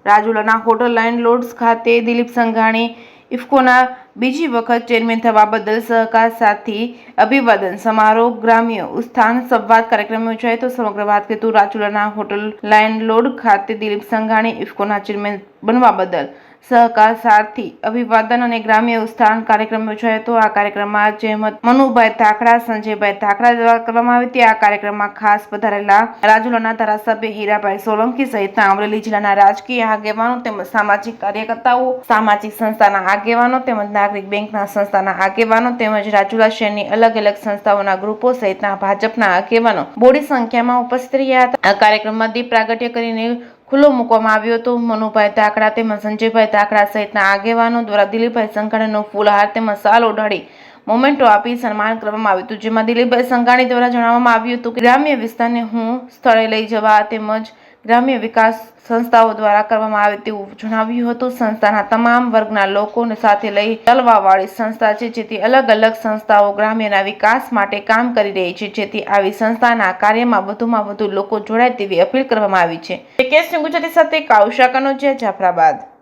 રાજુલાના hotel લેન્ડલોર્ડ્સ ખાતે દિલીપ સંઘાણી ઇફકોના બીજી વખત ચેરમેન થવા બદલ સહકાર સાથી અભિવાદન સમારોહ ગ્રામ્ય ઉત્થાન સંવાદ કાર્યક્રમ યોજાયો તો સમગ્ર વાત કરીએ તો રાજુલાના હોટલ લેન્ડલોર્ડ ખાતે દિલીપ સંઘાણી ઇફકોના ચેરમેન બનવા બદલ સહકાર સાથી અભિવાદન અને ગ્રામ્ય ઉત્થાન કાર્યક્રમ યોજાયો હતો। આ કાર્યક્રમમાં જહેમત મનુભાઈ તાકડા સંજયભાઈ તાકડા દ્વારા કરવામાં આવી હતી। આ કાર્યક્રમમાં ખાસ પધારેલા રાજુલાના ધારાસભ્ય હીરાભાઈ સોલંકી સહિતના અમરેલી જિલ્લાના રાજકીય આગેવાનો તેમજ સામાજિક કાર્યકર્તાઓ સામાજિક સંસ્થાના આગેવાનો તેમજ નાગરિક બેંકના સંસ્થાના આગેવાનો તેમજ રાજુલા શહેરની અલગ અલગ સંસ્થાઓના ગ્રુપો સહિતના ભાજપના આગેવાનો મોટી સંખ્યામાં ઉપસ્થિત રહ્યા હતા। આ કાર્યક્રમમાં દીપ પ્રાગટ્ય કરીને ખુલ્લો મૂકવામાં આવ્યો હતો। મનુભાઈ તાકડા તેમજ સંજયભાઈ તાકડા સહિતના આગેવાનો દ્વારા દિલીપભાઈ સંઘાણીનો ફૂલહાર તેમજ શાલ ઓઢાડી મોમેન્ટો આપી સન્માન કરવામાં આવ્યું હતું। જેમાં દિલીપભાઈ સંઘાણી દ્વારા જણાવવામાં આવ્યું હતું કે ગ્રામ્ય વિસ્તારને હું સ્થળે લઈ જવા તેમજ ગ્રામ્ય વિકાસ સંસ્થાઓ દ્વારા કરવામાં આવે તેવું જણાવ્યું હતું। સંસ્થાના તમામ વર્ગના લોકોને સાથે લઈ ચાલવાવાળી સંસ્થા છે, જેથી અલગ અલગ સંસ્થાઓ ગ્રામ્યના વિકાસ માટે કામ કરી રહી છે, જેથી આવી સંસ્થાના કાર્યમાં વધુમાં વધુ લોકો જોડાય તેવી અપીલ કરવામાં આવી છે। ગુજરાતી સાથે કાઉશા કનોજિયા જાફરાબાદ।